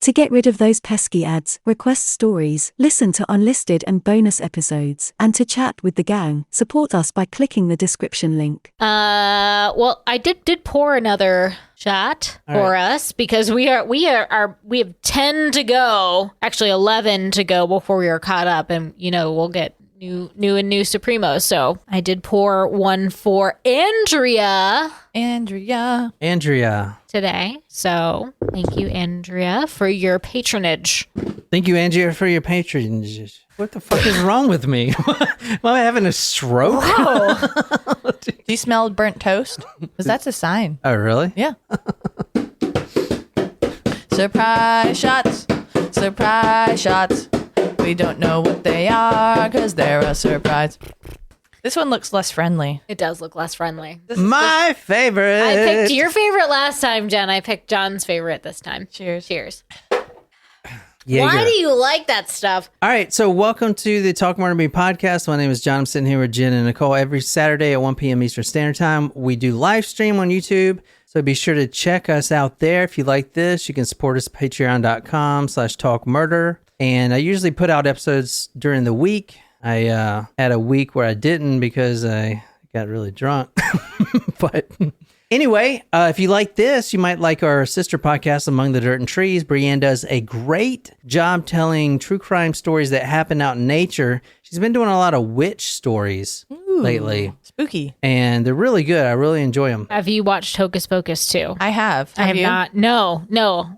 To get rid of those pesky ads, request stories, listen to unlisted and bonus episodes, and to chat with the gang, support us by clicking the description link. Well, I did pour another shot for us because we have 10 to go, actually 11 to go before we are caught up, and we'll get new Supremos. So I did pour one for Andrea today. So thank you, Andrea, for your patronage. Thank you, Andrea, for your patronage. What the fuck is wrong with me? Am I having a stroke? Wow. Do you smell burnt toast? Because that's a sign. Oh, really? Yeah. Surprise shots. Surprise shots. We don't know what they are because they're a surprise. This one looks less friendly. It does look less friendly. My favorite. I picked your favorite last time, Jen. I picked John's favorite this time. Cheers. Cheers. Jaeger. Why do you like that stuff? All right, so welcome to the Talk More to Me podcast. My name is John. I'm sitting here with Jen and Nicole. Every Saturday at 1 p.m. Eastern Standard Time, we do live stream on YouTube. So be sure to check us out there. If you like this, you can support us at patreon.com/talkmurder. And I usually put out episodes during the week. I had a week where I didn't because I got really drunk. But anyway, if you like this, you might like our sister podcast, Among the Dirt and Trees. Brienne does a great job telling true crime stories that happen out in nature. She's been doing a lot of witch stories lately. Spooky. And they're really good. I really enjoy them. Have you watched Hocus Pocus too? I have. I have you? not. No,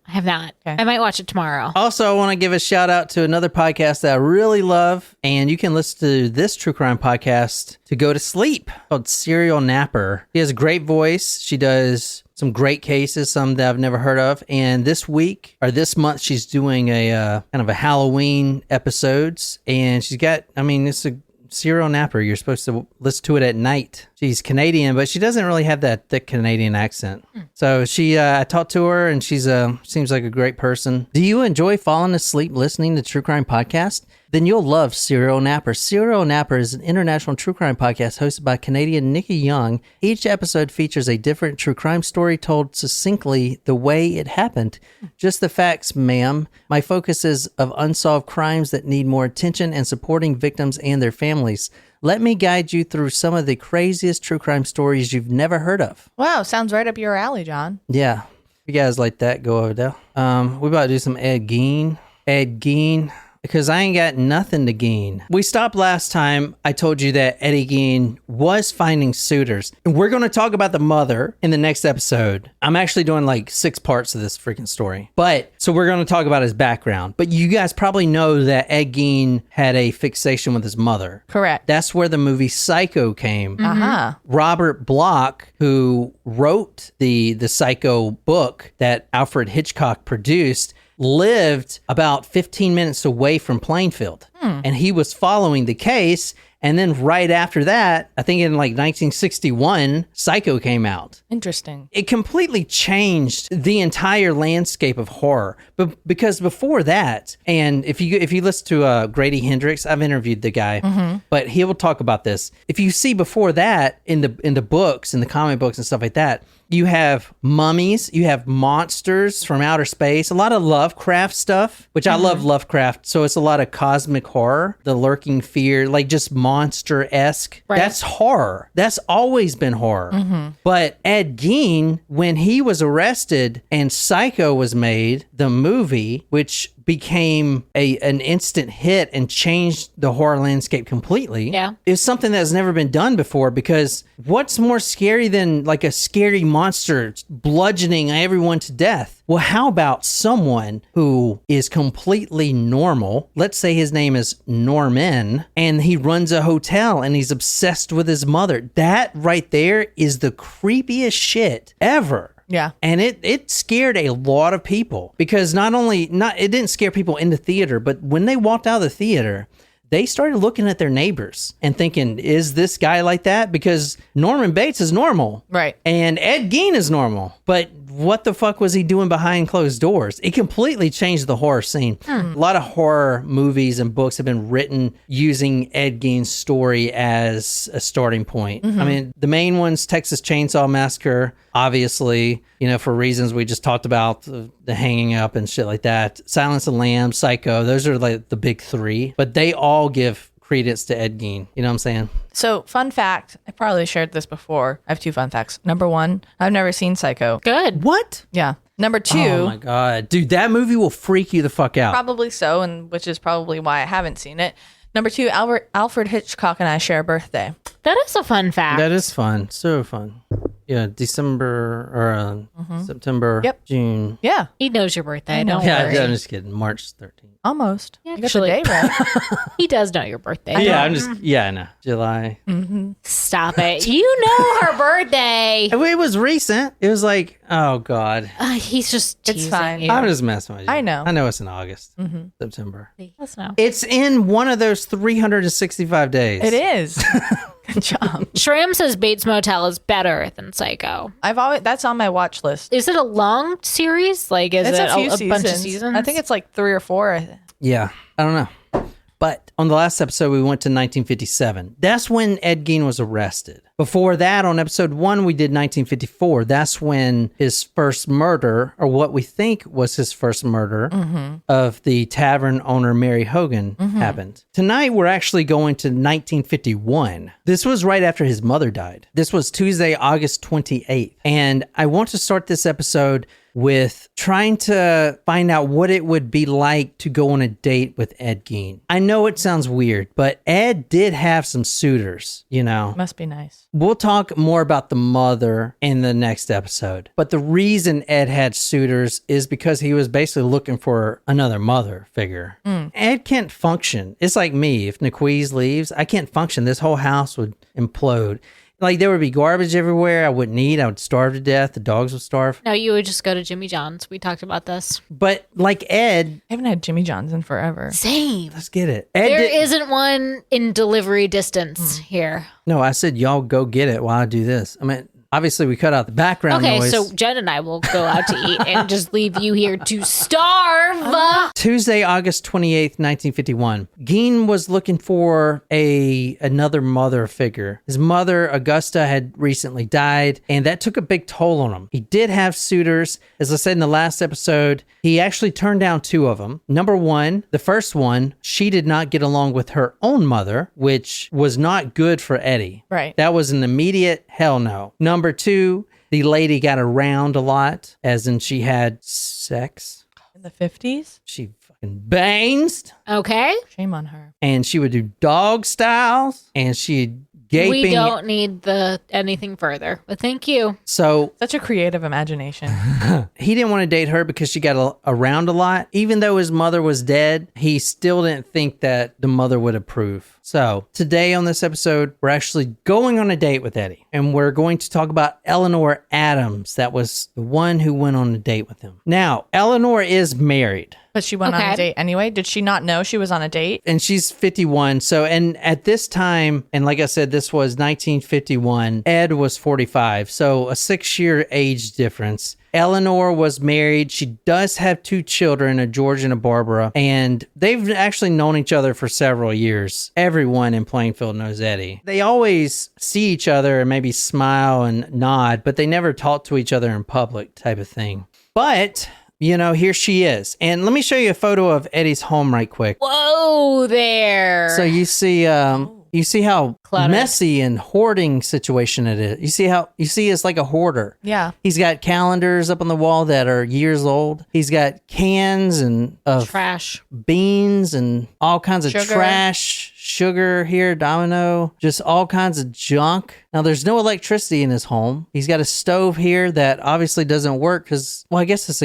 I have not. Okay. I might watch it tomorrow. Also, I want to give a shout out to another podcast that I really love. And you can listen to this true crime podcast to go to sleep, called Serial Napper. She has a great voice. She does some great cases, some that I've never heard of. And this month, she's doing a kind of a Halloween episodes. And she's got, it's a serial napper. You're supposed to listen to it at night. She's Canadian, but she doesn't really have that thick Canadian accent. So I talked to her, and she's seems like a great person. Do you enjoy falling asleep listening to true crime podcast? Then you'll love Serial Napper. Serial Napper is an international true crime podcast hosted by Canadian Nikki Young. Each episode features a different true crime story told succinctly the way it happened. Just the facts, ma'am. My focus is of unsolved crimes that need more attention and supporting victims and their families. Let me guide you through some of the craziest true crime stories you've never heard of. Wow, sounds right up your alley, John. Yeah. If you guys like that, go over there. We about to do some Ed Gein. Because I ain't got nothing to gain. We stopped last time. I told you that Eddie Gein was finding suitors. And we're going to talk about the mother in the next episode. I'm actually doing like 6 parts of this freaking story. So we're going to talk about his background. But you guys probably know that Ed Gein had a fixation with his mother. Correct. That's where the movie Psycho came. Uh-huh. Robert Bloch, who wrote the Psycho book that Alfred Hitchcock produced, lived about 15 minutes away from Plainfield. And he was following the case. And then right after that, I think in like 1961, Psycho came out. Interesting. It completely changed the entire landscape of horror. But because before that, and if you listen to Grady Hendrix, I've interviewed the guy, but he will talk about this. If you see before that in the books, in the comic books and stuff like that, you have mummies, you have monsters from outer space, a lot of Lovecraft stuff, which I love Lovecraft. So it's a lot of cosmic horror, the lurking fear, like just monster-esque. Right. That's horror. That's always been horror. But Ed Gein, when he was arrested and Psycho was made, the movie, which became an instant hit and changed the horror landscape completely. Yeah. It's something that's never been done before, because what's more scary than like a scary monster bludgeoning everyone to death? Well, how about someone who is completely normal? Let's say his name is Norman, and he runs a hotel and he's obsessed with his mother. That right there is the creepiest shit ever. Yeah. And it scared a lot of people, because it didn't scare people in the theater, but when they walked out of the theater, they started looking at their neighbors and thinking, is this guy like that? Because Norman Bates is normal. Right. And Ed Gein is normal. But what the fuck was he doing behind closed doors? It completely changed the horror scene. A lot of horror movies and books have been written using Ed Gein's story as a starting point. I mean, the main ones, Texas Chainsaw Massacre, obviously, for reasons we just talked about, the Hanging Up and shit like that. Silence of the Lambs, Psycho. Those are like the big three, but they all give credence to Ed Gein. You know what I'm saying? So, fun fact. I probably shared this before. I have 2 fun facts. Number 1, I've never seen Psycho. Good. What? Yeah. Number 2. Oh my God. Dude, that movie will freak you the fuck out. Probably so, and which is probably why I haven't seen it. Number 2, Alfred Hitchcock and I share a birthday. That is a fun fact. That is fun. So fun. Yeah, December or September, Yep. June. Yeah, He knows your birthday. Don't Yeah, worry. I'm just kidding. March 13th. almost. You got the Actually- day right. He does know your birthday. Yeah, I know. July. Stop it. You know her birthday. It was recent. It was like, oh God. He's just It's teasing fine. you. I'm just messing with you. I know. I know it's in August, September. Let's know. It's in one of those 365 days. It is. Good job. Shram says Bates Motel is better than Psycho. That's on my watch list. Is it a long series? Like, is It's it a few bunch of seasons. seasons? I think it's like 3 or 4. Yeah, I don't know. But on the last episode, we went to 1957. That's when Ed Gein was arrested. Before that, on episode 1, we did 1954. That's when his first murder, or what we think was his first murder, of the tavern owner Mary Hogan happened. Tonight, we're actually going to 1951. This was right after his mother died. This was Tuesday, August 28th. And I want to start this episode with trying to find out what it would be like to go on a date with Ed Gein. I know it sounds weird, but Ed did have some suitors, you know. Must be nice. We'll talk more about the mother in the next episode. But the reason Ed had suitors is because he was basically looking for another mother figure. Ed can't function. It's like me. If Nicole leaves, I can't function. This whole house would implode. Like, there would be garbage everywhere I wouldn't eat. I would starve to death. The dogs would starve. No, you would just go to Jimmy John's. We talked about this. But like Ed, I haven't had Jimmy John's in forever. Same. let's get it. Ed There did- isn't one in delivery distance here. No, I said y'all go get it while I do this. I mean, obviously we cut out the background Okay, noise. so Jen and I will go out to eat and just leave you here to starve. Tuesday, August 28th, 1951. Gein was looking for another mother figure. His mother, Augusta, had recently died, and that took a big toll on him. He did have suitors. As I said in the last episode, he actually turned down 2 of them. Number 1, the first one, she did not get along with her own mother, which was not good for Eddie. Right. That was an immediate hell no. Number 2, the lady got around a lot, as in she had sex. In the 50s? She fucking bangs, Okay. Shame on her. and she would do dog styles, and she'd gaping. We don't need anything further, but thank you. So Such a creative imagination. he didn't want to date her because she got around a lot. Even though his mother was dead, he still didn't think that the mother would approve. So today on this episode, we're actually going on a date with Eddie, and we're going to talk about Eleanor Adams. That was the one who went on a date with him. Now, Eleanor is married. But she went on Okay. a date anyway. Did she not know she was on a date? And she's 51. So, and at this time, and like I said, this was 1951, Ed was 45. So a 6-year age difference. Eleanor was married. She does have 2 children, a George and a Barbara, and they've actually known each other for several years. Everyone in Plainfield knows Eddie. They always see each other and maybe smile and nod, but they never talk to each other in public type of thing. But, you know, here she is. And let me show you a photo of Eddie's home right quick. Whoa there. So you see how Cluttered. messy and hoarding situation it is. You see it's like a hoarder. Yeah. He's got calendars up on the wall that are years old. He's got cans of Trash. beans and all kinds of Sugar. trash, sugar here, Domino, just all kinds of junk. Now there's no electricity in his home. He's got a stove here that obviously doesn't work because, well, I guess it's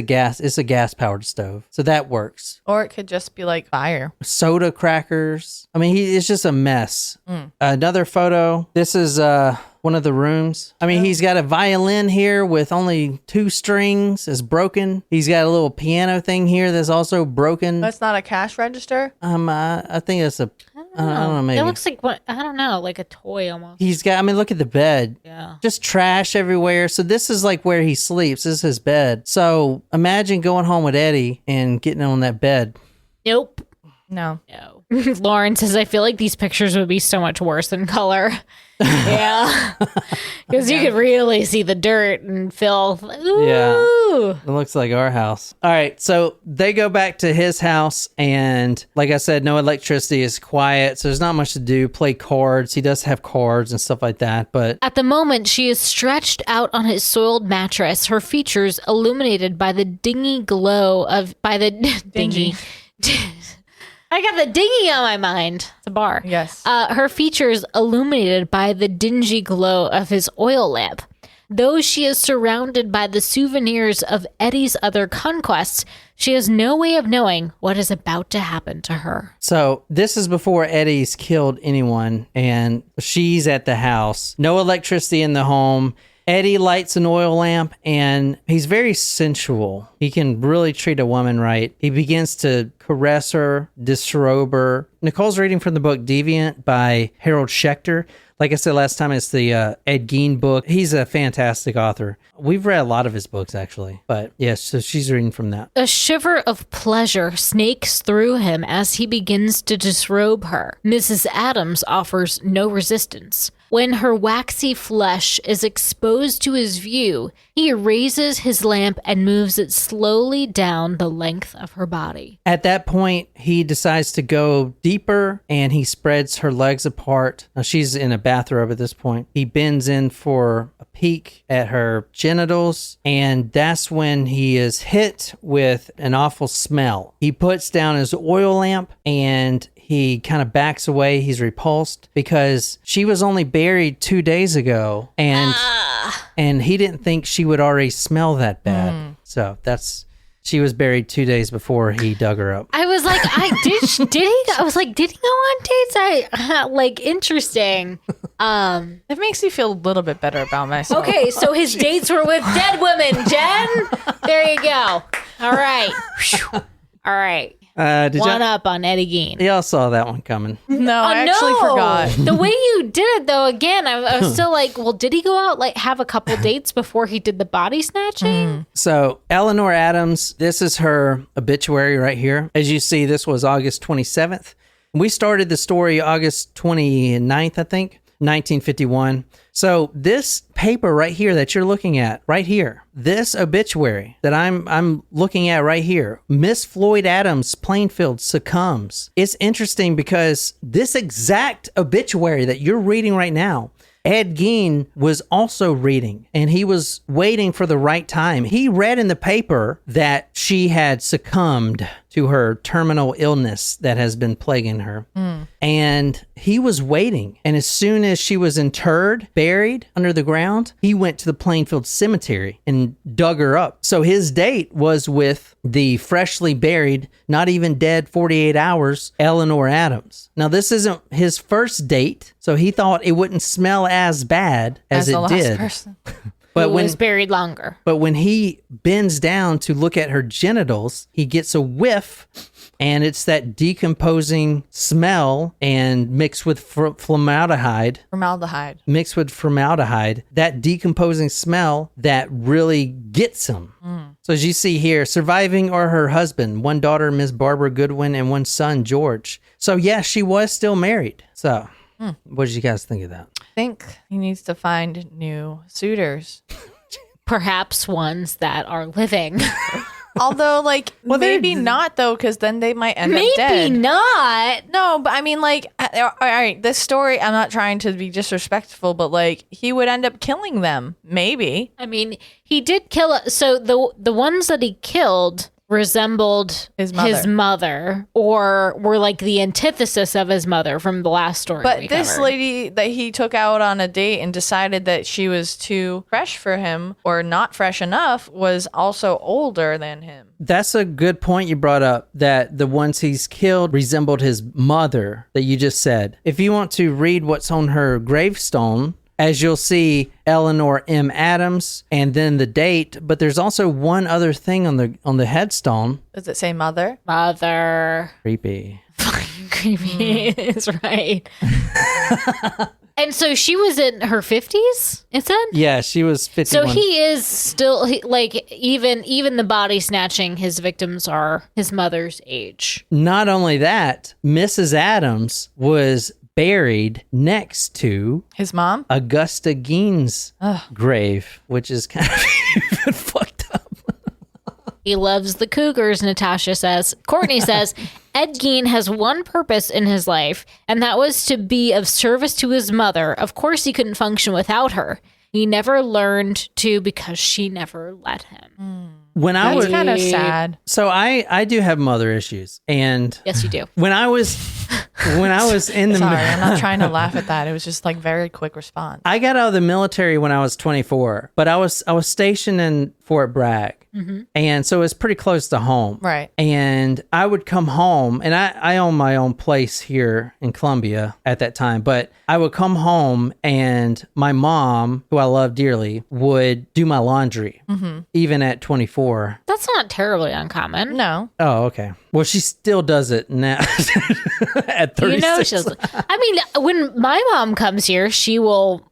a gas powered stove. So that works. Or it could just be like fire. Soda crackers. I mean, it's just a mess. Another photo. This is one of the rooms. I mean, he's got a violin here with only 2 strings. It's broken. He's got a little piano thing here that's also broken. That's not a cash register? I think it's a. I don't know. Maybe It looks like what? I don't know, like a toy almost. he's got. I mean, look at the bed. Yeah. Just trash everywhere. So this is like where he sleeps. This is his bed. So imagine going home with Eddie and getting on that bed. Nope. No. No. Lauren says, I feel like these pictures would be so much worse in color. Yeah. Because you could really see the dirt and filth. Ooh. Yeah. It looks like our house. All right. So they go back to his house, and like I said, no electricity, is quiet. So there's not much to do. Play cards. He does have cards and stuff like that. But At the moment, she is stretched out on his soiled mattress, her features illuminated by the dingy glow of dingy. I got the dinghy on my mind. It's a bar. Yes. Her features illuminated by the dingy glow of his oil lamp. Though she is surrounded by the souvenirs of Eddie's other conquests, she has no way of knowing what is about to happen to her. so this is before Eddie's killed anyone, and she's at the house. No electricity in the home. Eddie lights an oil lamp, and he's very sensual. He can really treat a woman right. He begins to caress her, disrobe her. Nicole's reading from the book Deviant by Harold Schechter. Like I said last time, it's the Ed Gein book. He's a fantastic author. We've read a lot of his books, actually. But yes, so she's reading from that. A shiver of pleasure snakes through him as he begins to disrobe her. Mrs. Adams offers no resistance. When her waxy flesh is exposed to his view, he raises his lamp and moves it slowly down the length of her body. At that point, he decides to go deeper, and he spreads her legs apart. Now, she's in a bathrobe at this point. He bends in for a peek at her genitals, and that's when he is hit with an awful smell. He puts down his oil lamp, and he kind of backs away. He's repulsed because she was only buried 2 days ago, and he didn't think she would already smell that bad. So she was buried 2 days before he dug her up. I was like, did he go on dates? Interesting. It makes me feel a little bit better about myself. Okay, so his dates were with dead women, Jen. There you go. All right. All right. One up on Eddie Gein. Y'all saw that one coming. No, I actually forgot. The way you did it, though, again, I was still like, well, did he go out, have a couple dates before he did the body snatching? So Eleanor Adams, this is her obituary right here. As you see, this was August 27th. We started the story August 29th, I think. 1951. So this paper right here that you're looking at right here, this obituary that I'm looking at right here, Miss Floyd Adams Plainfield succumbs. It's interesting because this exact obituary that you're reading right now, Ed Gein was also reading, and he was waiting for the right time. He read in the paper that she had succumbed to her terminal illness that has been plaguing her. And he was waiting. And as soon as she was interred, buried under the ground, he went to the Plainfield Cemetery and dug her up. So his date was with the freshly buried, not even dead 48 hours, Eleanor Adams. Now, this isn't his first date, so he thought it wouldn't smell as bad as it the last did. person. But Who was buried longer. But when he bends down to look at her genitals, he gets a whiff, and it's that decomposing smell, and mixed with formaldehyde, that decomposing smell that really gets him. So as you see here, surviving are her husband, one daughter, Miss Barbara Goodwin, and one son, George. So yeah, she was still married. So what did you guys think of that? I think he needs to find new suitors. Perhaps ones that are living. Although, maybe not, though, because then they might end up dead. Maybe not. No, but I mean, all right, this story, I'm not trying to be disrespectful, but, he would end up killing them. Maybe. I mean, he did kill. So the ones that he killed resembled his mother, or were the antithesis of his mother from the last story. But this lady that he took out on a date and decided that she was too fresh for him or not fresh enough was also older than him. That's a good point you brought up, that the ones he's killed resembled his mother that you just said. If you want to read what's on her gravestone, as you'll see, Eleanor M. Adams, and then the date. But there's also one other thing on the headstone. Does it say mother? Mother. Creepy. Creepy is right. And so she was in her 50s, it said? Yeah, she was 51. So he is still, even the body snatching, his victims are his mother's age. Not only that, Mrs. Adams was buried next to His mom? Augusta Gein's Ugh. grave, which is kind of even fucked up. He loves the Cougars, Natasha says. Courtney says, Ed Gein has one purpose in his life, and that was to be of service to his mother. Of course, he couldn't function without her. He never learned to because she never let him. When I was That's kind of sad. So I do have mother issues, and Yes, you do. when I was in the Sorry, I'm not trying to laugh at that. It was just like very quick response. I got out of the military when I was 24, but I was stationed in Fort Bragg. And so it's pretty close to home. Right. And I would come home, and I own my own place here in Columbia at that time, but I would come home and my mom, who I love dearly, would do my laundry, even at 24. That's not terribly uncommon. No. Oh, okay. Well, she still does it now at 36. You know, I mean, when my mom comes here, she will,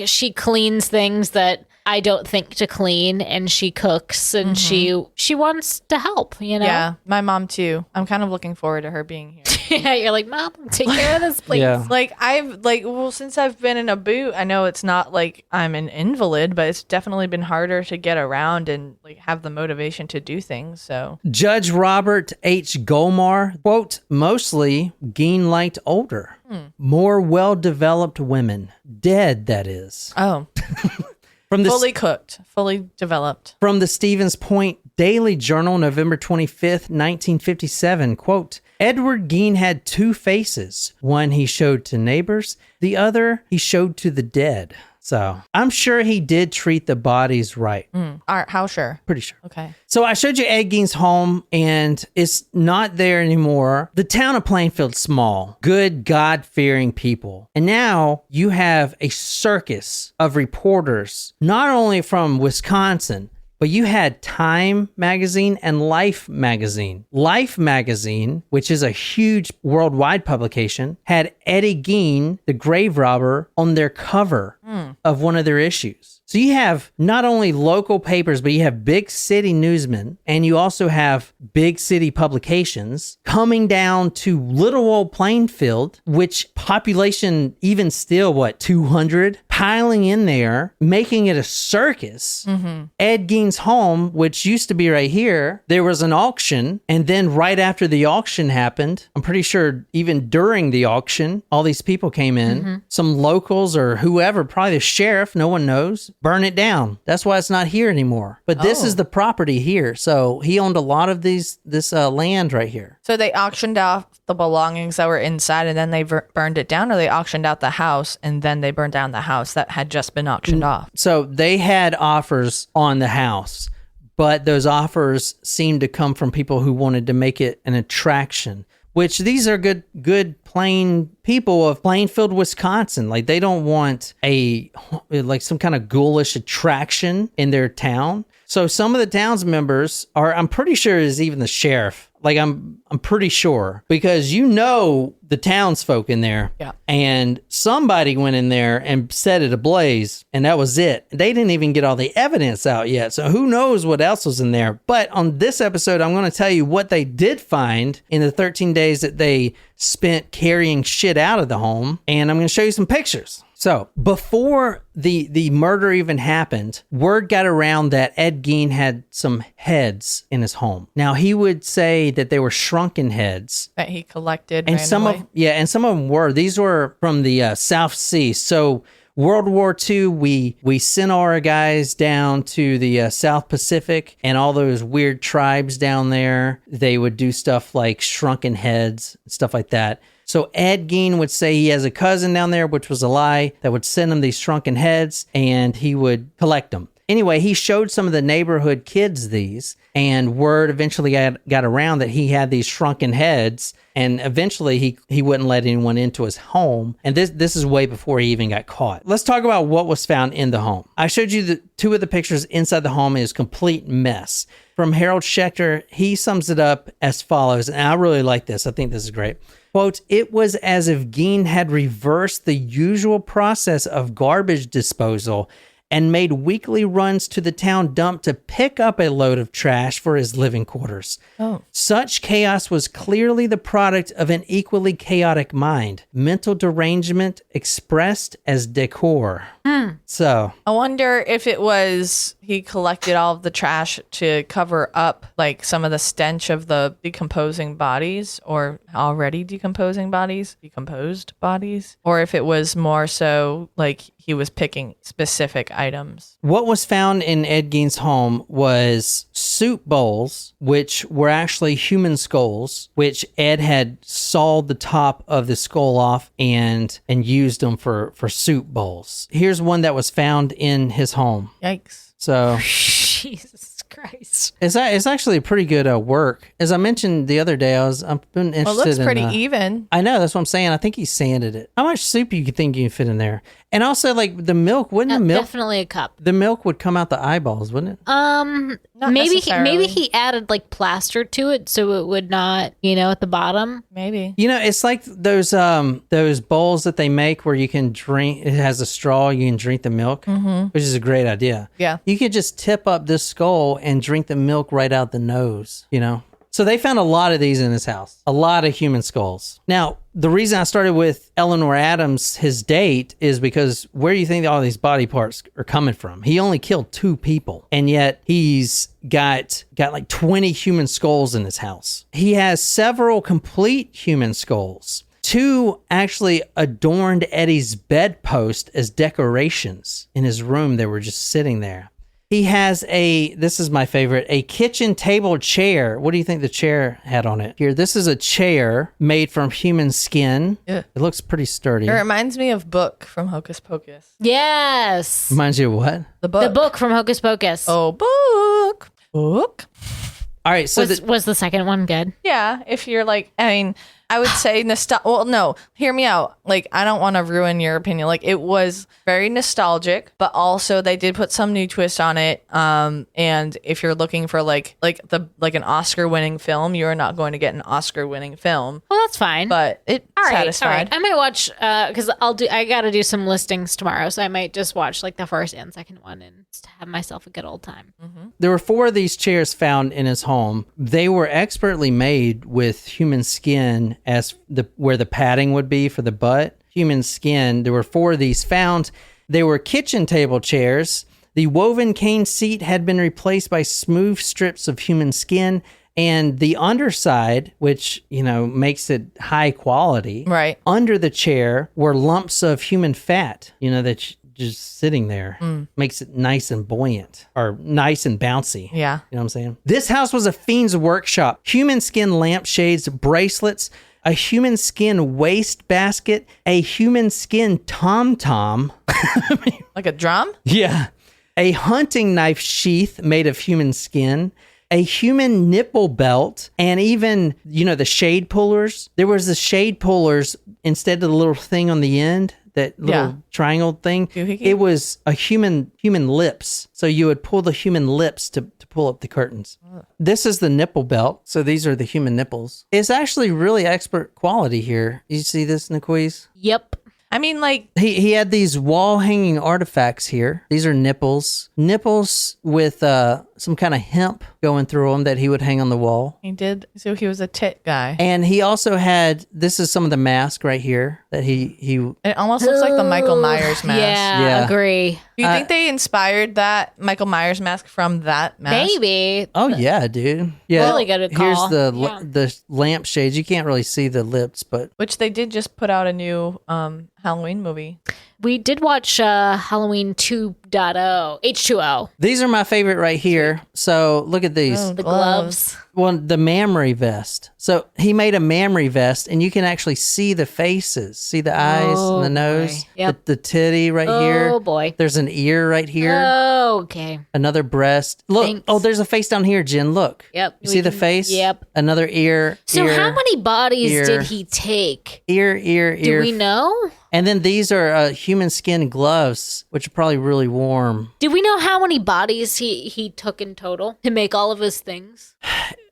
she cleans things that I don't think to clean, and she cooks, and she wants to help, you know? Yeah, my mom too. I'm kind of looking forward to her being here. Yeah, you're like, Mom, take care of this, please. Yeah. Since I've been in a boot, I know it's not like I'm an invalid, but it's definitely been harder to get around and like have the motivation to do things. So Judge Robert H. Gomar, quote, mostly Gein liked older, more well-developed women. Dead, that is. oh, From the fully cooked, fully developed. From the Stevens Point Daily Journal, November 25th, 1957, quote, Edward Gein had two faces. One he showed to neighbors, the other he showed to the dead. So I'm sure he did treat the bodies right. All right, how sure? Pretty sure. Okay. So I showed you Ed Gein's home, and it's not there anymore. The town of Plainfield's small, good, God-fearing people. And now you have a circus of reporters, not only from Wisconsin, but you had Time magazine and Life magazine. Life magazine, which is a huge worldwide publication, had Eddie Gein, the grave robber, on their cover of one of their issues. So you have not only local papers, but you have big city newsmen, and you also have big city publications coming down to little old Plainfield, which population even still, 200? Piling in there, making it a circus. Ed Gein's home, which used to be right here, there was an auction, and then right after the auction happened, I'm pretty sure even during the auction, all these people came in, some locals or whoever, probably the sheriff, no one knows, burn it down. That's why it's not here anymore. But this is the property here. So he owned a lot of this land right here. So they auctioned off the belongings that were inside and then they burned it down, or they auctioned out the house and then they burned down the house that had just been auctioned off? So they had offers on the house, but those offers seemed to come from people who wanted to make it an attraction, which these are good plain people of Plainfield, Wisconsin. Like, they don't want some kind of ghoulish attraction in their town. So some of the town's members I'm pretty sure is even the sheriff. Like, I'm pretty sure, because the townsfolk in there. Yeah. And somebody went in there and set it ablaze, and that was it. They didn't even get all the evidence out yet. So who knows what else was in there. But on this episode, I'm going to tell you what they did find in the 13 days that they spent carrying shit out of the home. And I'm going to show you some pictures. So before the murder even happened, word got around that Ed Gein had some heads in his home. Now, he would say that they were shrunken heads. That he collected And randomly? some of them were. These were from the South Sea. So World War II, we sent our guys down to the South Pacific, and all those weird tribes down there, they would do stuff like shrunken heads, stuff like that. So Ed Gein would say he has a cousin down there, which was a lie, that would send him these shrunken heads, and he would collect them. Anyway, he showed some of the neighborhood kids these, and word eventually got around that he had these shrunken heads, and eventually he wouldn't let anyone into his home. And this is way before he even got caught. Let's talk about what was found in the home. I showed you two of the pictures inside the home is complete mess. From Harold Schechter, he sums it up as follows, and I really like this. I think this is great. Quote, it was as if Gein had reversed the usual process of garbage disposal and made weekly runs to the town dump to pick up a load of trash for his living quarters. Oh. Such chaos was clearly the product of an equally chaotic mind, mental derangement expressed as decor. So, I wonder if it was he collected all of the trash to cover up like some of the stench of the decomposing bodies or already decomposing bodies, decomposed bodies, or if it was more so like he was picking specific items. what was found in Ed Gein's home was soup bowls, which were actually human skulls, which Ed had sawed the top of the skull off and used them for soup bowls. Here's one that was found in his home. Yikes. So Jesus Christ. it's actually pretty good work. As I mentioned the other day, I've been interested Well, it looks in, pretty even. I know, that's what I'm saying. I think he sanded it. How much soup you think you can fit in there? And also, like, the milk, wouldn't the milk... Definitely a cup. The milk would come out the eyeballs, wouldn't it? Not Maybe necessarily. he added like plaster to it so it would not, at the bottom. Maybe. You know, it's like those bowls that they make where you can drink. It has a straw. You can drink the milk, which is a great idea. Yeah. You could just tip up this skull and drink the milk right out the nose. So they found a lot of these in his house. A lot of human skulls. Now, the reason I started with Eleanor Adams, his date, is because where do you think all these body parts are coming from? He only killed 2 people, and yet he's got like 20 human skulls in his house. He has several complete human skulls. 2 actually adorned Eddie's bedpost as decorations in his room. They were just sitting there. He has this is my favorite, a kitchen table chair. What do you think the chair had on it? Here, this is a chair made from human skin. Yeah. It looks pretty sturdy. It reminds me of Book from Hocus Pocus. Yes. Reminds you of what? The book. The book from Hocus Pocus. Oh, Book. Book. All right, so was the second one good? Yeah, if you're like, I would say well, no, hear me out. Like, I don't want to ruin your opinion. Like, it was very nostalgic, but also they did put some new twist on it. And if you're looking for like an Oscar-winning film, you are not going to get an Oscar-winning film. Well, that's fine. But it satisfied. I might watch because I got to do some listings tomorrow, so I might just watch like the first and second one and just have myself a good old time. there were 4 of these chairs found in his home. They were expertly made with human skin as where the padding would be for the butt. Human skin. There were 4 of these found. They were kitchen table chairs. The woven cane seat had been replaced by smooth strips of human skin, and the underside, which, makes it high quality. Right. Under the chair were lumps of human fat, that just sitting there makes it nice and buoyant or nice and bouncy. Yeah. You know what I'm saying? This house was a fiend's workshop. Human skin lampshades, bracelets, a human skin waste basket, a human skin tom-tom. Like a drum? Yeah. A hunting knife sheath made of human skin, a human nipple belt, and even, the shade pullers. There was the shade pullers instead of the little thing on the end, that little triangle thing. Doohickey? It was a human lips. So you would pull the human lips to pull up the curtains. This is the nipple belt. So these are the human nipples. It's actually really expert quality here. You see this, Nicole? Yep. I mean, like, He had these wall hanging artifacts here. These are nipples with some kind of hemp going through them that he would hang on the wall. he did. So he was a tit guy. And he also had, this is some of the mask right here that he It almost looks like the Michael Myers mask. Yeah, Yeah. agree. Do you think they inspired that Michael Myers mask from that mask? Maybe. oh yeah, dude. Yeah. Really good call. Here's the Yeah. the lampshades. You can't really see the lips, but Which they did just put out a new Halloween movie. We did watch Halloween 2.0, H2O, these are my favorite right here. So look at these. Oh. the gloves. Well, the mammary vest. So he made a mammary vest, and you can actually see the faces, see the eyes Oh, and the nose, boy. Yep. the titty right here. Oh, boy. There's an ear right here, Oh, okay. another breast. Look, Thanks. oh, there's a face down here, Jen. Look. Yep. You see the face? Yep. Another ear. So ear, how many bodies ear. did he take? Ear. Do we know? And then these are human skin gloves, which are probably really warm. Do we know how many bodies he took in total to make all of his things?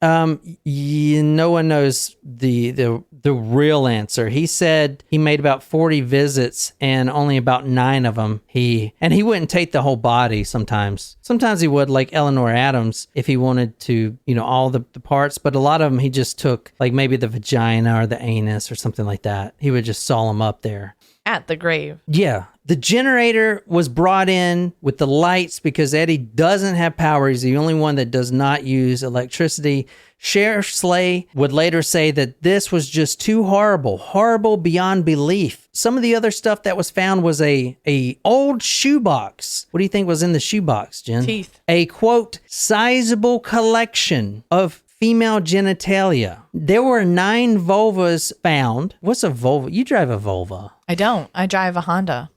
No one knows the real answer. He said he made about 40 visits and only about 9 of them he wouldn't take the whole body sometimes. Sometimes he would, like Eleanor Adams, if he wanted to, all the parts, but a lot of them he just took, like maybe the vagina or the anus or something like that. He would just saw them up there. At the grave. Yeah. The generator was brought in with the lights because Eddie doesn't have power. He's the only one that does not use electricity. Sheriff Slay would later say that this was just too horrible beyond belief. Some of the other stuff that was found was a old shoebox. What do you think was in the shoebox, Jen? Teeth. A, quote, sizable collection of female genitalia. There were 9 vulvas found. What's a vulva? You drive a vulva. I don't. I drive a Honda.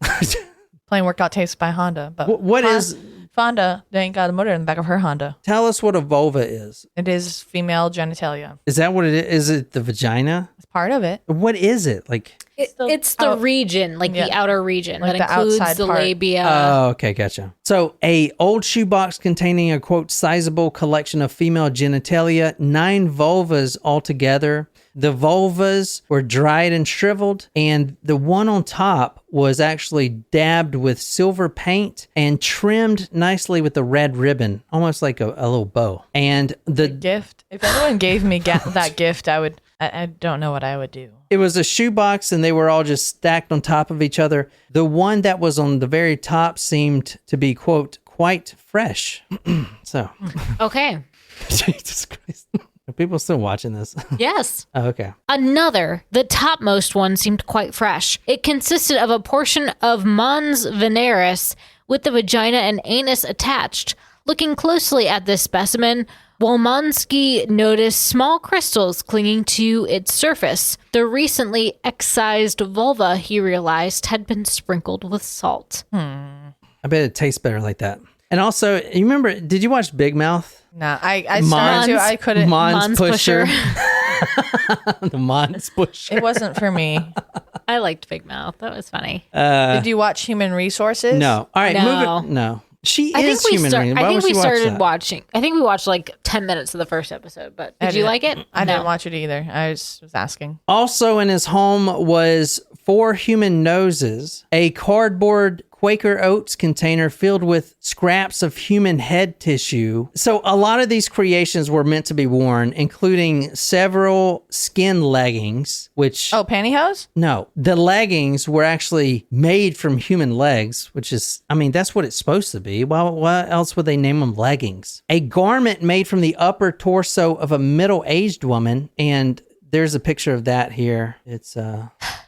Plain workout tapes by Honda. But what is... Fonda, they ain't got a motor in the back of her Honda. Tell us what a vulva is. It is female genitalia. Is that what it is? Is it the vagina? It's part of it. What is it? Like... It's the region, like the outer region, like that the includes outside the part. labia. Oh, okay, gotcha. So, a old shoebox containing a, quote, sizable collection of female genitalia, 9 vulvas altogether. The vulvas were dried and shriveled, and the one on top was actually dabbed with silver paint and trimmed nicely with a red ribbon, almost like a little bow. And the gift. If anyone gave me that gift, I don't know what I would do. It was a shoebox, and they were all just stacked on top of each other. The one that was on the very top seemed to be, quote, quite fresh. So. Okay. Jesus Christ. Are people still watching this? Yes. Oh, okay. The topmost one seemed quite fresh. It consisted of a portion of mons veneris with the vagina and anus attached. Looking closely at this specimen, Wolmonsky noticed small crystals clinging to its surface. The recently excised vulva, he realized, had been sprinkled with salt. I bet it tastes better like that. And also, you remember, did you watch Big Mouth? No, I started to. I couldn't. Mons Pusher. The Mons Pusher. It wasn't for me. I liked Big Mouth. That was funny. Did you watch Human Resources? No. All right, No. move it. No. She I is think human resources. I think we started that? watching. I think we watched like 10 minutes of the first episode, but did you like it? I No. didn't watch it either. I was asking. Also in his home was 4 human noses, a cardboard Quaker Oats container filled with scraps of human head tissue. So a lot of these creations were meant to be worn, including several skin leggings, which... Oh, pantyhose? No, the leggings were actually made from human legs, which is, I mean, that's what it's supposed to be. Well, what else would they name them leggings? A garment made from the upper torso of a middle-aged woman, and there's a picture of that here. It's,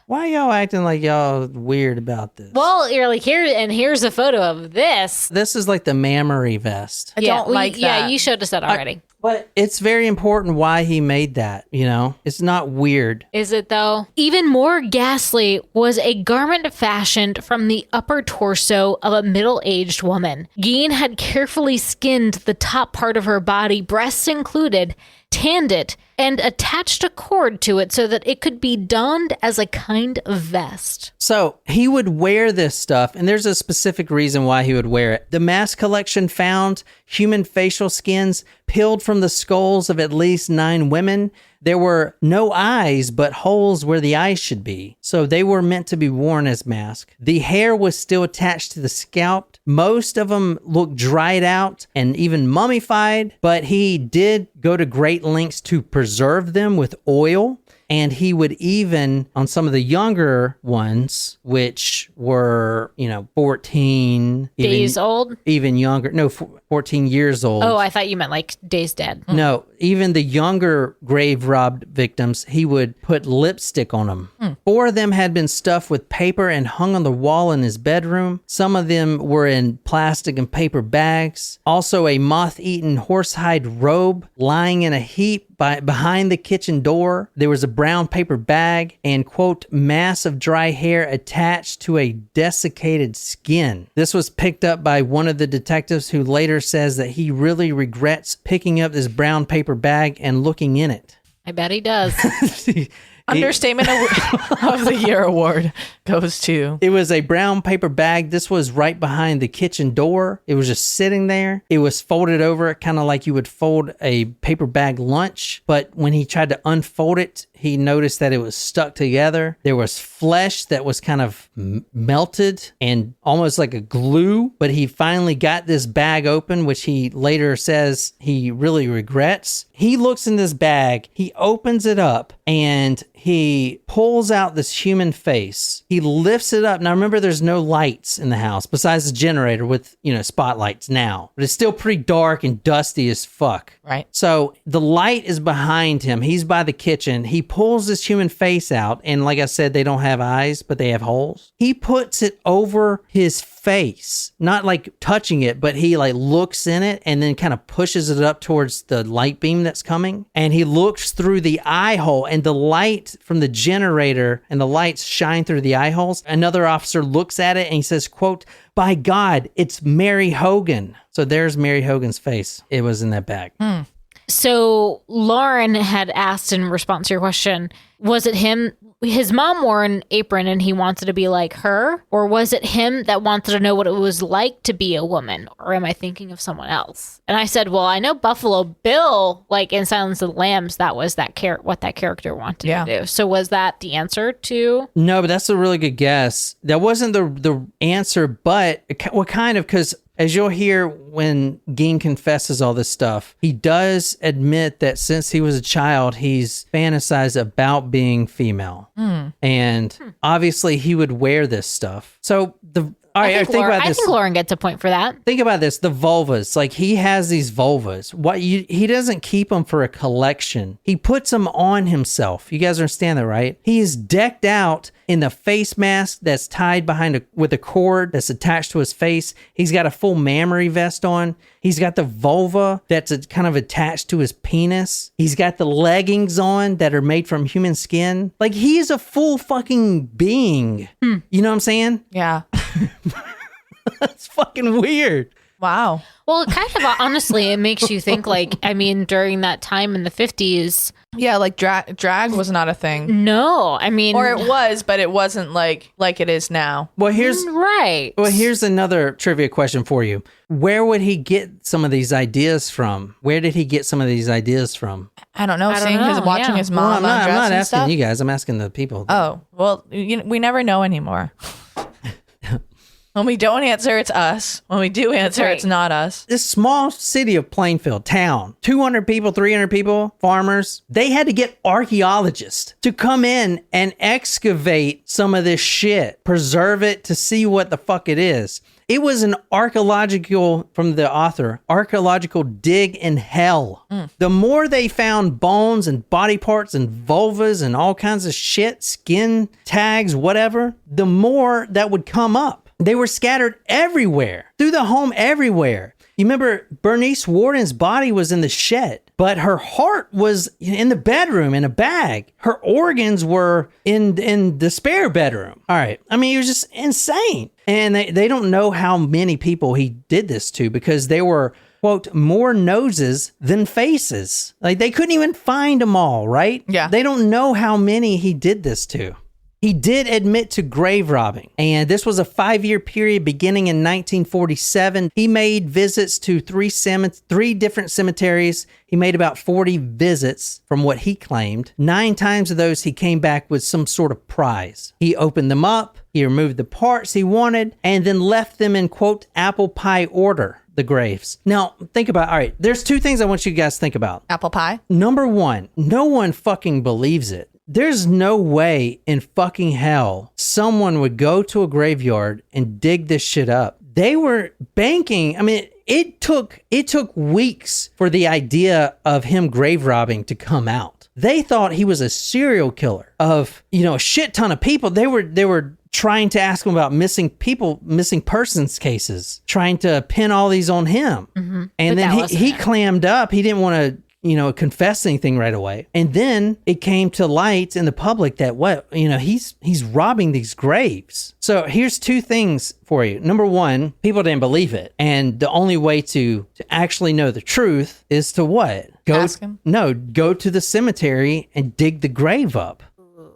why y'all acting like y'all weird about this? Well, you're like, here's a photo of this. This is like the mammary vest. I don't like that. Yeah, you showed us that already. But it's very important why he made that, It's not weird. Is it though? Even more ghastly was a garment fashioned from the upper torso of a middle-aged woman. Gein had carefully skinned the top part of her body, breasts included, tanned it, and attached a cord to it so that it could be donned as a kind of vest. So he would wear this stuff, and there's a specific reason why he would wear it. The mass collection found human facial skins peeled from the skulls of at least 9 women. There were no eyes, but holes where the eyes should be. So they were meant to be worn as masks. The hair was still attached to the scalp. Most of them looked dried out and even mummified, but he did go to great lengths to preserve them with oil. And he would even, on some of the younger ones, which were, 14. Days old? Even younger. No, 14 years old. Oh, I thought you meant like days dead. No, even the younger grave robbed victims, he would put lipstick on them. 4 of them had been stuffed with paper and hung on the wall in his bedroom. Some of them were in plastic and paper bags. Also, a moth-eaten horsehide robe lying in a heap behind the kitchen door. There was a brown paper bag and, quote, mass of dry hair attached to a desiccated skin. This was picked up by one of the detectives, who later says that he really regrets picking up this brown paper bag and looking in it. I bet he does. Understatement of the Year award goes to. It was a brown paper bag. This was right behind the kitchen door. It was just sitting there. It was folded over, kind of like you would fold a paper bag lunch. But when he tried to unfold it, he noticed that it was stuck together. There was flesh that was kind of melted and almost like a glue. But he finally got this bag open, which he later says he really regrets. He looks in this bag, he opens it up, and he pulls out this human face. He lifts it up. Now remember, there's no lights in the house besides the generator with, spotlights now. But it's still pretty dark and dusty as fuck. Right. So the light is behind him. He's by the kitchen. He pulls this human face out. And like I said, they don't have eyes, but they have holes. He puts it over his face, not like touching it, but he like looks in it and then kind of pushes it up towards the light beam that's coming. And he looks through the eye hole, and the light from the generator and the lights shine through the eye holes. Another officer looks at it and he says, quote, "By God, it's Mary Hogan." So there's Mary Hogan's face. It was in that bag. So Lauren had asked in response to your question, was it him? His mom wore an apron and he wanted to be like her? Or was it him that wanted to know what it was like to be a woman? Or am I thinking of someone else? And I said, well, I know Buffalo Bill, like in Silence of the Lambs, that was what that character wanted to do. So was that the answer to? No, but that's a really good guess. That wasn't the answer, but what kind of, because as you'll hear when Gein confesses all this stuff, he does admit that since he was a child, he's fantasized about being female. And obviously he would wear this stuff. So I think Lauren gets a point for that. Think about this, the vulvas. Like, he has these vulvas. He doesn't keep them for a collection. He puts them on himself. You guys understand that, right? He's decked out in the face mask that's tied with a cord that's attached to his face. He's got a full mammary vest on. He's got the vulva that's kind of attached to his penis. He's got the leggings on that are made from human skin. Like, he's a full fucking being. You know what I'm saying? Yeah. That's fucking weird. Wow. Well, kind of honestly, it makes you think during that time in the 50s. Yeah, like drag was not a thing. No, or it was, but it wasn't like it is now. Well, here's another trivia question for you. Where would he get some of these ideas from? Where did he get some of these ideas from? I don't know. Watching his mom. Well, I'm not asking you guys. I'm asking the people. Oh, well, we never know anymore. When we don't answer, it's us. When we do answer, It's not us. This small city of Plainfield, town, 200 people, 300 people, farmers, they had to get archaeologists to come in and excavate some of this shit, preserve it to see what the fuck it is. It was an archaeological dig in hell. The more they found bones and body parts and vulvas and all kinds of shit, skin tags, whatever, the more that would come up. They were scattered everywhere, through the home, everywhere. You remember Bernice Warden's body was in the shed, but her heart was in the bedroom in a bag. Her organs were in the spare bedroom. All right. I mean, it was just insane. And they don't know how many people he did this to, because they were, quote, more noses than faces. Like, they couldn't even find them all, right? Yeah. They don't know how many he did this to. He did admit to grave robbing, and this was a 5-year period beginning in 1947. He made visits to three different cemeteries. He made about 40 visits from what he claimed. 9 times of those, he came back with some sort of prize. He opened them up, he removed the parts he wanted, and then left them in, quote, apple pie order, the graves. Now, think about, all right, there's 2 things I want you guys to think about. Apple pie? Number 1, no one fucking believes it. There's no way in fucking hell someone would go to a graveyard and dig this shit up. They were banking. I mean, it took weeks for the idea of him grave robbing to come out. They thought he was a serial killer of, a shit ton of people. They were trying to ask him about missing persons cases, trying to pin all these on him. Mm-hmm. And then he clammed up. He didn't want to confess anything right away. And then it came to light in the public that he's robbing these graves. So here's 2 things for you. Number 1, people didn't believe it. And the only way to actually know the truth is to what? Ask him? No, go to the cemetery and dig the grave up.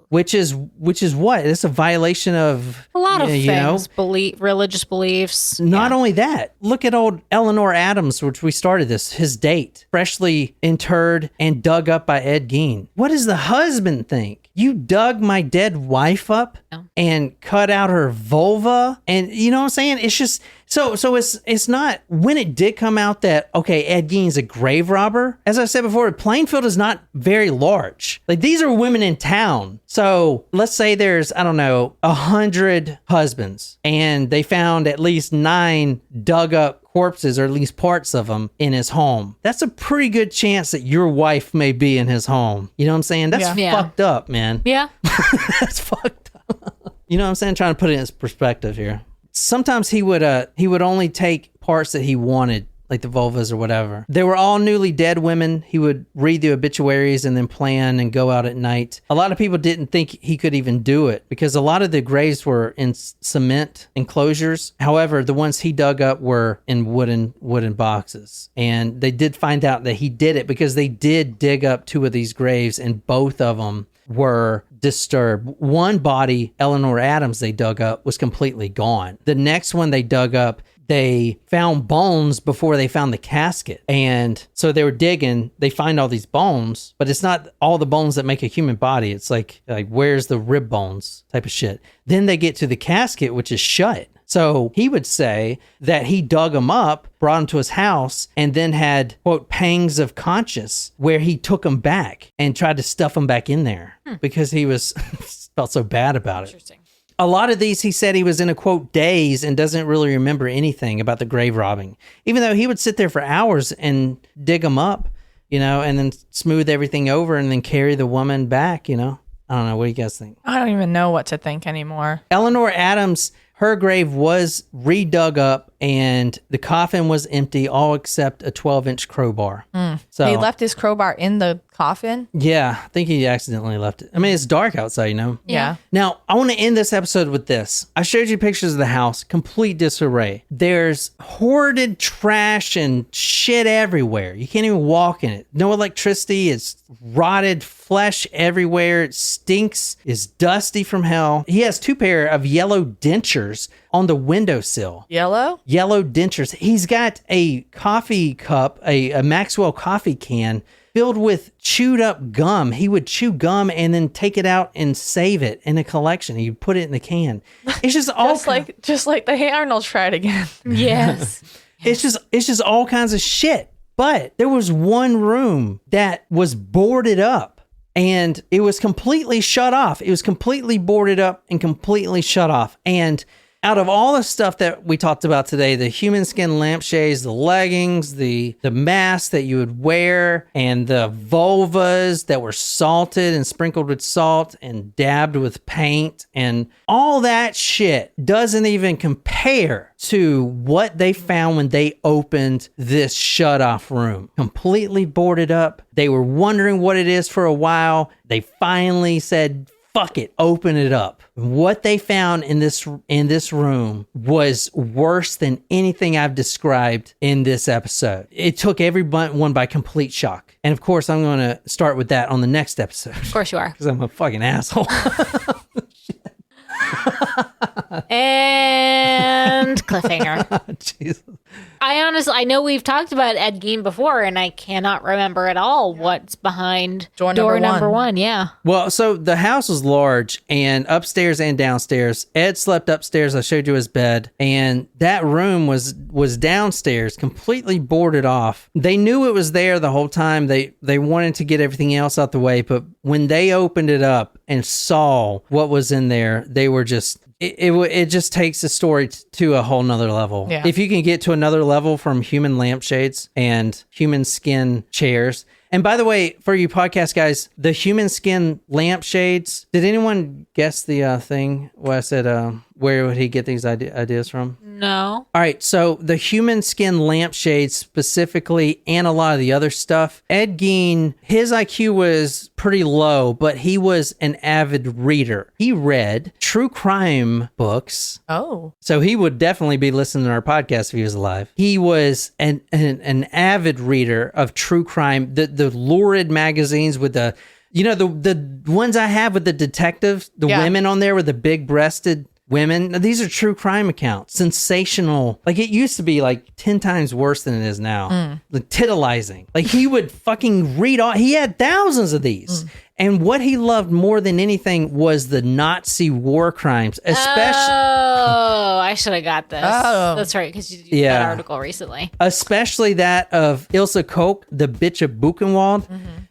which is what? It's a violation of A lot of you know, things, religious beliefs. Not only that, look at old Eleanor Adams, which we started this, his date, freshly interred and dug up by Ed Gein. What does the husband think? You dug my dead wife up and cut out her vulva, and you know what I'm saying? It's just so it's not, when it did come out that okay, Ed Gein's a grave robber. As I said before, Plainfield is not very large. Like, these are women in town. So let's say there's, I don't know, 100 husbands, and they found at least 9 dug up corpses, or at least parts of them, in his home. That's a pretty good chance that your wife may be in his home. You know what I'm saying? That's fucked up, man. Yeah. That's fucked up. You know what I'm saying? Trying to put it in perspective here. Sometimes he would only take parts that he wanted, like the vulvas or whatever. They were all newly dead women. He would read the obituaries and then plan and go out at night. A lot of people didn't think he could even do it because a lot of the graves were in cement enclosures. However, the ones he dug up were in wooden boxes. And they did find out that he did it because they did dig up 2 of these graves, and both of them were disturbed. One body, Eleanor Adams, they dug up, was completely gone. The next one they dug up, they found bones before they found the casket. And so they were digging, they find all these bones, but it's not all the bones that make a human body. It's like where's the rib bones type of shit. Then they get to the casket, which is shut. So he would say that he dug them up, brought them to his house, and then had, quote, pangs of conscience where he took them back and tried to stuff them back in there because he was felt so bad about it. Interesting. A lot of these, he said he was in a, quote, daze and doesn't really remember anything about the grave robbing, even though he would sit there for hours and dig them up, you know, and then smooth everything over and then carry the woman back, you know. I don't know. What do you guys think? I don't even know what to think anymore. Eleanor Adams, her grave was redug up and the coffin was empty, all except a 12-inch crowbar. So He left his crowbar in the coffin? Yeah, I think he accidentally left it. I mean, it's dark outside, you know? Yeah. Now, I want to end this episode with this. I showed you pictures of the house, complete disarray. There's hoarded trash and shit everywhere. You can't even walk in it. No electricity. It's rotted flesh everywhere. It stinks. It's dusty from hell. He has 2 pair of yellow dentures on the windowsill. Yellow? Yellow dentures. He's got a coffee cup, a Maxwell coffee can filled with chewed up gum. He would chew gum and then take it out and save it in a collection. He'd put it in the can. It's just all just like the Hey Arnold tried again. Yes. It's just all kinds of shit. But there was one room that was boarded up and it was completely shut off. It was completely boarded up and completely shut off. And out of all the stuff that we talked about today, the human skin lampshades, the leggings, the mask that you would wear, and the vulvas that were salted and sprinkled with salt and dabbed with paint, and all that shit doesn't even compare to what they found when they opened this shut-off room. Completely boarded up. They were wondering what it is for a while. They finally said, fuck it, open it up. What they found in this room was worse than anything I've described in this episode. It took everyone by complete shock. And of course, I'm going to start with that on the next episode. Of course you are. Because I'm a fucking asshole. And cliffhanger. Jesus. I know we've talked about Ed Gein before, and I cannot remember at all what's behind Door number one. one. Yeah. Well, so the house was large and upstairs and downstairs. Ed slept upstairs. I showed you his bed, and that room was downstairs, completely boarded off. They knew it was there the whole time. They wanted to get everything else out the way, but when they opened it up and saw what was in there, they were just... It just takes the story to a whole nother level. Yeah. If you can get to another level from human lampshades and human skin chairs. And by the way, for you podcast guys, the human skin lampshades, did anyone guess the thing where I said, where would he get these ideas from? No. All right, so the human skin lampshades specifically, and a lot of the other stuff, Ed Gein, his IQ was pretty low, but he was an avid reader. He read true crime books. Oh. So he would definitely be listening to our podcast if he was alive. He was an avid reader of true crime, the lurid magazines with the You know, the ones I have with the detectives, the women on there with the big breasted women, these are true crime accounts. Sensational. Like, it used to be like 10 times worse than it is now. Like, titillizing. Like, he would fucking read all, he had thousands of these. And what he loved more than anything was the Nazi war crimes, especially. Oh, I should have got this. Oh. That's right, because you did that article recently. Especially that of Ilse Koch, the bitch of Buchenwald.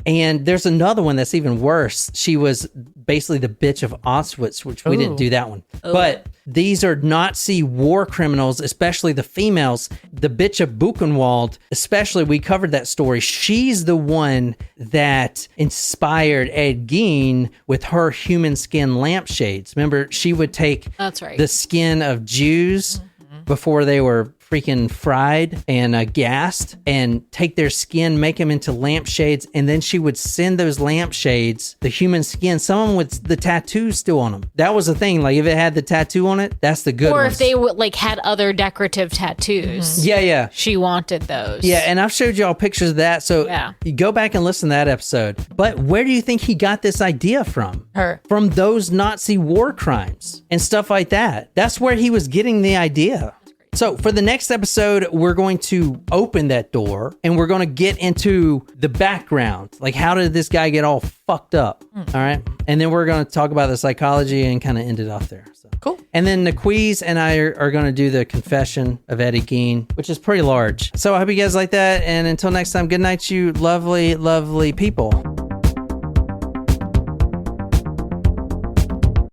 And there's another one that's even worse. She was basically the bitch of Auschwitz, which we didn't do that one. But these are Nazi war criminals, especially the females. The bitch of Buchenwald, especially, we covered that story. She's the one that inspired Ed Gein with her human skin lampshades. Remember, she would take the skin of Jews before they were freaking fried and gassed, and take their skin, make them into lampshades, and then she would send those lampshades, the human skin, some of them with the tattoos still on them. That was the thing. Like, if it had the tattoo on it, that's the good Or ones. if they like had other decorative tattoos. Yeah. She wanted those. Yeah, and I've showed y'all pictures of that, so you go back and listen to that episode. But where do you think he got this idea from? Her. From those Nazi war crimes and stuff like that. That's where he was getting the idea. So for the next episode, we're going to open that door and we're going to get into the background. Like, how did this guy get all fucked up? All right. And then we're going to talk about the psychology and kind of end it off there. So. Cool. And then Niquise and I are going to do the confession of Eddie Gein, which is pretty large. So I hope you guys like that. And until next time, good night, you lovely, lovely people.